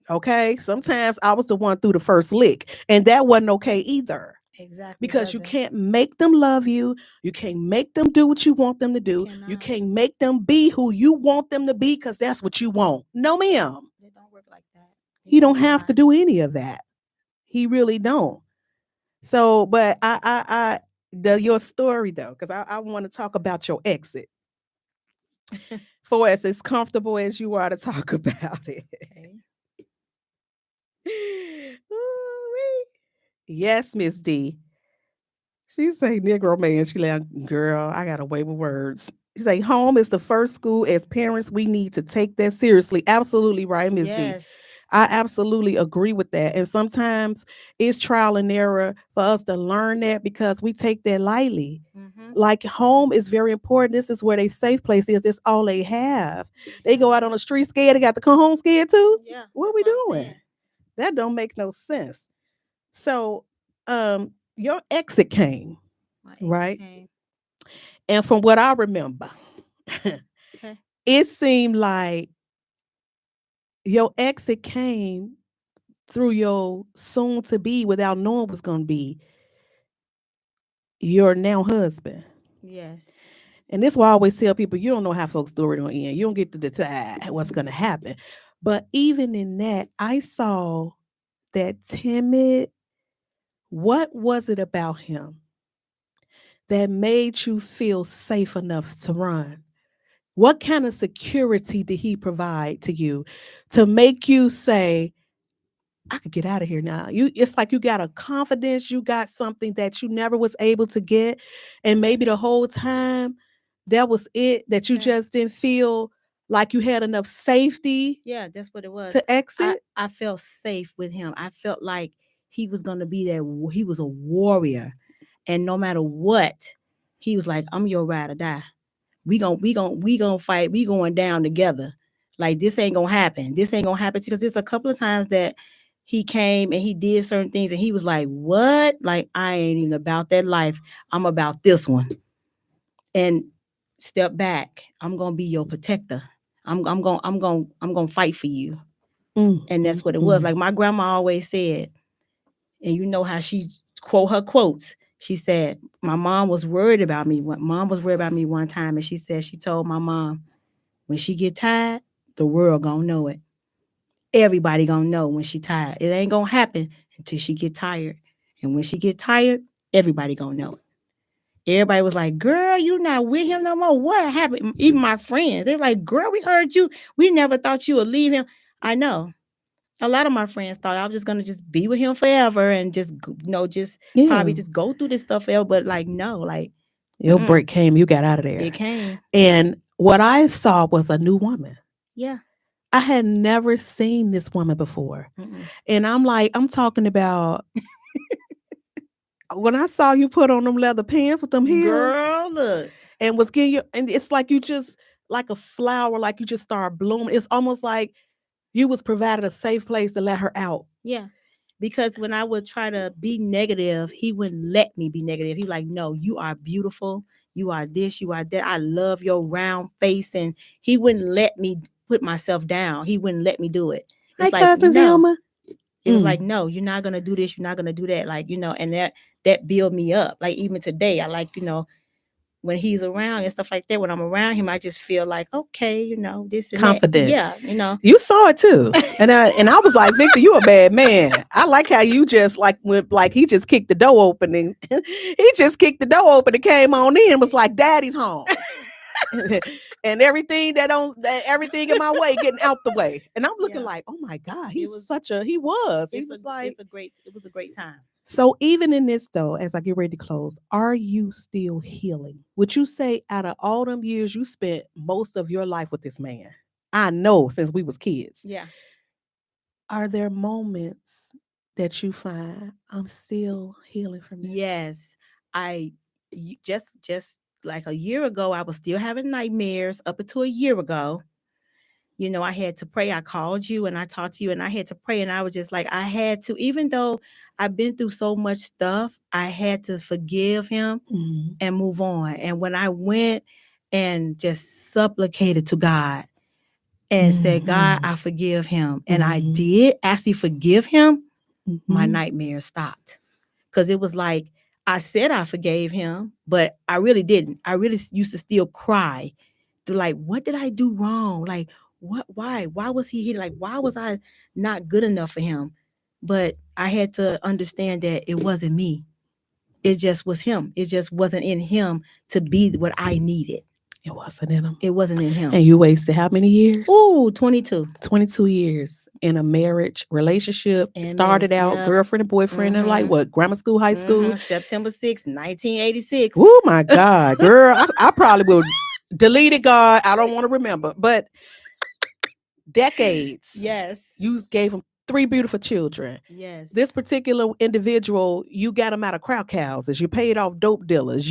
Okay. Sometimes I was the one through the first lick, and that wasn't okay either. Exactly. Because you doesn't. can't make them love you. You can't make them do what you want them to do. You Cannot. can't make them be who you want them to be because that's what you want. No, ma'am. It don't work like that. He It don't does have to not. do any of that. He really don't. So, but your story though, because I want to talk about your exit. For us, as comfortable as you are to talk about it. Okay. Ooh-wee. Yes, Miss D. She say Negro man. She like, girl, I got a way with words. She say home is the first school. As parents, we need to take that seriously. Absolutely right, Miss D. Yes. I absolutely agree with that. And sometimes it's trial and error for us to learn that because we take that lightly. Mm-hmm. Like home is very important. This is where their safe place is. It's all they have. They go out on the street scared. They got to come home scared too. Yeah. What That's we what I'm doing? saying. That don't make no sense. So, your exit came, My exit right? came. And from what I remember, Okay. it seemed like your exit came through your soon to be without knowing what's going to be your now husband. Yes. And this is why I always tell people you don't know how folks' story don't end. You don't get to decide what's going to happen. But even in that, I saw that timid. What was it about him that made you feel safe enough to run? What kind of security did he provide to you to make you say, I could get out of here now? It's like you got a confidence, you got something that you never was able to get. And maybe the whole time that was it, that you Okay. just didn't feel like you had enough safety Yeah, that's what it was. to exit. I felt safe with him. I felt like he was gonna be there. He was a warrior, and no matter what, he was like, "I'm your ride or die. We gonna fight. We going down together. Like this ain't gonna happen. This ain't gonna happen because there's a couple of times that he came and he did certain things and he was like, what? Like, I ain't even about that life. I'm about this one. And step back. I'm gonna be your protector. I'm gonna fight for you. And that's what it was. Like my grandma always said, and you know how she quote her quotes. She said, my mom was worried about me. Mom was worried about me one time, and she said she told my mom, when she get tired, the world gonna know it. Everybody gonna know when she tired. It ain't gonna happen until she get tired. And when she get tired, everybody gonna know it. Everybody was like, girl, you not with him no more. What happened? Even my friends, they're like, girl, we heard you. We never thought you would leave him. I know. A lot of my friends thought I was just gonna just be with him forever and just just probably just go through this stuff forever. But like, no, like your break came, you got out of there. It came. And what I saw was a new woman. Yeah. I had never seen this woman before. And I'm talking about when I saw you put on them leather pants with them heels. Girl, look. And was getting you, and it's like you just like a flower, like you just start blooming. It's almost like you was provided a safe place to let her out. Yeah. Because when I would try to be negative, he wouldn't let me be negative. He was like, no, you are beautiful. You are this, you are that. I love your round face. And he wouldn't let me put myself down. He wouldn't let me do it. It's Hi, like, cousin no. Velma. It was like, no, you're not going to do this. You're not going to do that. Like, and that built me up. Like even today, I like, when he's around and stuff like that, when I'm around him, I just feel like, okay, this and confident. That. Yeah, You saw it too. And I was like, Victor, you a bad man. I like how you just like he just kicked the door open and he just kicked the door open and came on in and was like, Daddy's home. And everything everything in my way getting out the way. And I'm looking like, oh my God, he was a great time. So even in this though, as I get ready to close, are you still healing? Would you say out of all them years you spent most of your life with this man? I know since we was kids. Yeah. Are there moments that you find I'm still healing from this? Yes. I just like a year ago, I was still having nightmares up until a year ago. I had to pray. I called you and I talked to you and I had to pray. And I was just like, I had to, even though I've been through so much stuff, I had to forgive him and move on. And when I went and just supplicated to God and said, God, I forgive him. And I did actually forgive him, my nightmares stopped. Because it was like, I said I forgave him, but I really didn't. I really used to still cry. Like, what did I do wrong? Like, why was he here? Like, why was I not good enough for him? But I had to understand that it wasn't me. It just was him. It just wasn't in him to be what I needed. It wasn't in him. It wasn't in him. And you wasted how many years? Ooh, 22. 22 years in a marriage relationship. And started out girlfriend and boyfriend in like what? Grammar school, high school? September 6th, 1986. Oh my God, girl. I probably will delete it, God. I don't want to remember. But decades. Yes. You gave him 3 beautiful children. Yes. This particular individual, you got him out of crowd houses. You paid off dope dealers.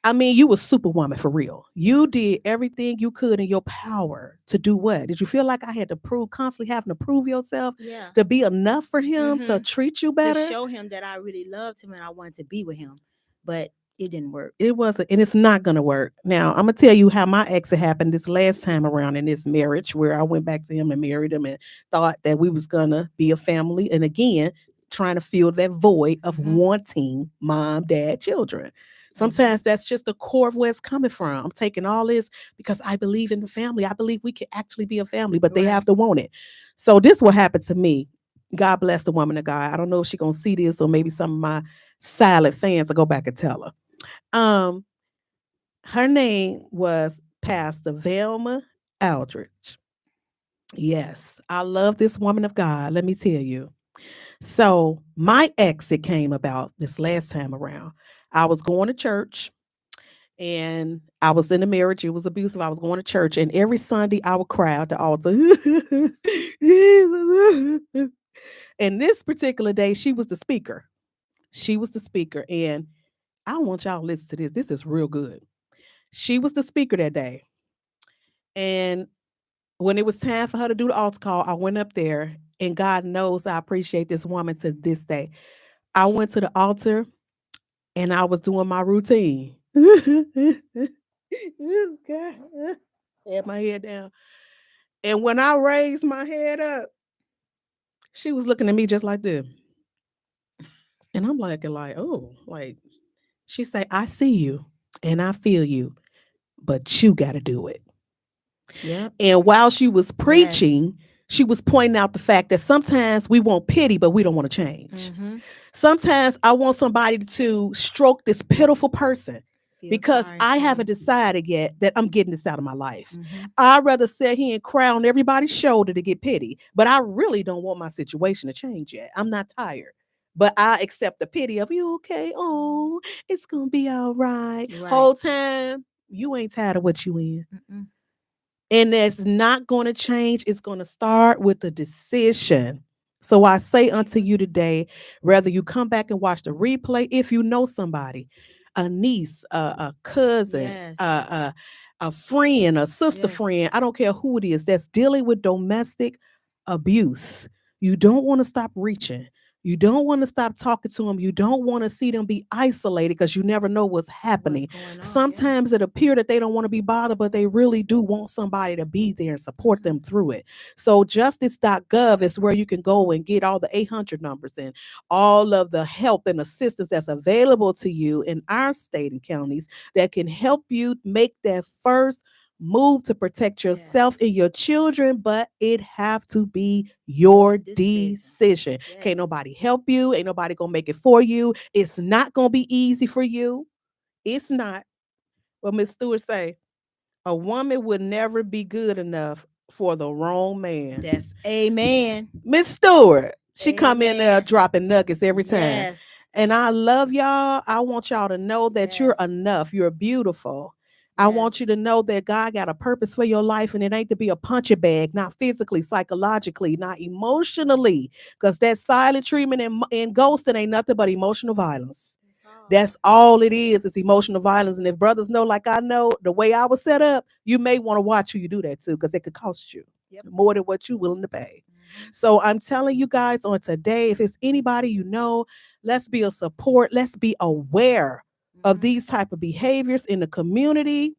I mean, you were superwoman for real. You did everything you could in your power to do what? Did you feel like I had to constantly having to prove yourself to be enough for him, to treat you better? To show him that I really loved him and I wanted to be with him. But it didn't work. It wasn't, and it's not going to work. Now, I'm going to tell you how my exit happened this last time around in this marriage where I went back to him and married him and thought that we was going to be a family. And again, trying to fill that void of wanting mom, dad, children. Sometimes that's just the core of where it's coming from. I'm taking all this because I believe in the family. I believe we can actually be a family, but they have to want it. So this what happened to me. God bless the woman of God. I don't know if she's going to see this or maybe some of my silent fans will go back and tell her. Her name was Pastor Velma Aldridge. Yes, I love this woman of God. Let me tell you. So my exit came about this last time around. I was going to church and I was in a marriage. It was abusive. I was going to church and every Sunday I would cry at the altar. Jesus. And this particular day, she was the speaker. And I want y'all to listen to this. This is real good. She was the speaker that day. And when it was time for her to do the altar call, I went up there And God knows I appreciate this woman to this day. I went to the altar and I was doing my routine. Oh, God. Had my head down. And when I raised my head up, she was looking at me just like this. And I'm like, oh, like she say, I see you and I feel you, but you got to do it. Yep. And while she was Yes. preaching, she was pointing out the fact that sometimes we want pity, but we don't want to change. Mm-hmm. Sometimes I want somebody to stroke this pitiful person Feel because sorry I for haven't them. decided yet that I'm getting this out of my life. Mm-hmm. I'd rather sit here and cry on everybody's shoulder to get pity, but I really don't want my situation to change yet. I'm not tired. But I accept the pity of you okay. Oh, it's gonna be all right. You're right. Whole time you ain't tired of what you in. Mm-mm. And that's not going to change. It's going to start with a decision. So I say unto you today, whether you come back and watch the replay, if you know somebody, a niece, a cousin, Yes. a friend, a sister Yes. friend, I don't care who it is that's dealing with domestic abuse, you don't want to stop reaching. You don't want to stop talking to them. You don't want to see them be isolated because you never know what's happening. What's going on? Yeah. Sometimes it appears that they don't want to be bothered, but they really do want somebody to be there and support them through it. So justice.gov is where you can go and get all the 800 numbers and all of the help and assistance that's available to you in our state and counties that can help you make that first move to protect yourself Yes. and your children, but it have to be your Decision. decision. Can't Yes. nobody help you. Ain't nobody gonna make it for you. It's not gonna be easy for you. It's not. What Miss Stewart say, a woman would never be good enough for the wrong man. That's amen. Miss Stewart, she come in there Amen. dropping nuggets every time. Yes. And I love y'all. I want y'all to know that you're Yes. enough. You're beautiful. I want you Yes. to know that God got a purpose for your life, and it ain't to be a punching bag, not physically, psychologically, not emotionally, because that silent treatment and ghosting ain't nothing but emotional violence. That's all. That's all it is. It's emotional violence. And if brothers know, like I know, the way I was set up, you may want to watch who you do that to because it could cost you Yep. more than what you're willing to pay. Mm-hmm. So I'm telling you guys on today, if it's anybody you know, let's be a support. Let's be aware of Mm-hmm. these type of behaviors in the community.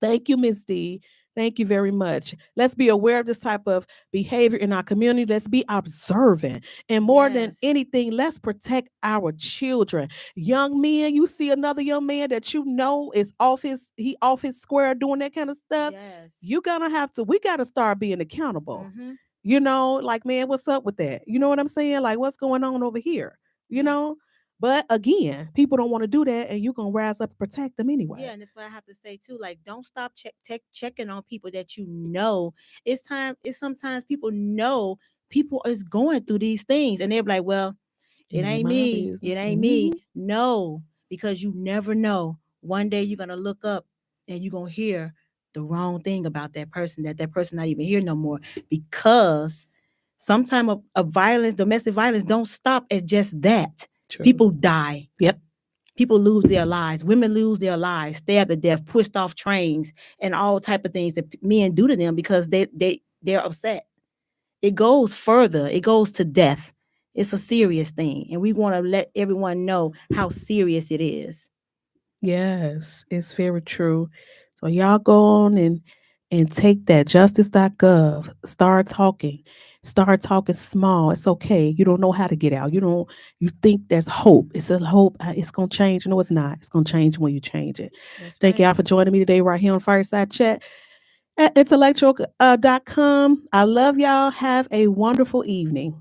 Thank you, Ms. D. Thank you very much. Let's be aware of this type of behavior in our community. Let's be observant. And more than Yes. anything, let's protect our children. Young men, you see another young man that you know is off his square doing that kind of stuff. Yes. We gotta start being accountable. Mm-hmm. You know, like, man, what's up with that? You know what I'm saying? Like, what's going on over here? You Yes. know? But again, people don't want to do that, and you're gonna rise up and protect them anyway. Yeah, and that's what I have to say too. Like, don't stop checking on people that you know. It's time. It's sometimes people know people is going through these things, and they're like, "Well, it ain't me. It ain't me." No, because you never know. One day you're gonna look up and you're gonna hear the wrong thing about that person. That person not even here no more because sometimes of violence, domestic violence, don't stop at just that. True. People die. Yep. People lose their lives. Women lose their lives, stabbed to death, pushed off trains, and all type of things that men do to them because they're upset. It goes further. It goes to death. It's a serious thing, and we want to let everyone know how serious it is. Yes, it's very true. So y'all go on and take that justice.gov. Start talking. Start talking small. It's okay. You don't know how to get out. You think there's hope. It's a hope. It's gonna change. No, it's not. It's gonna change when you change it. That's Thank right. y'all for joining me today right here on Fireside Chat at intellectual.com. I love y'all. Have a wonderful evening.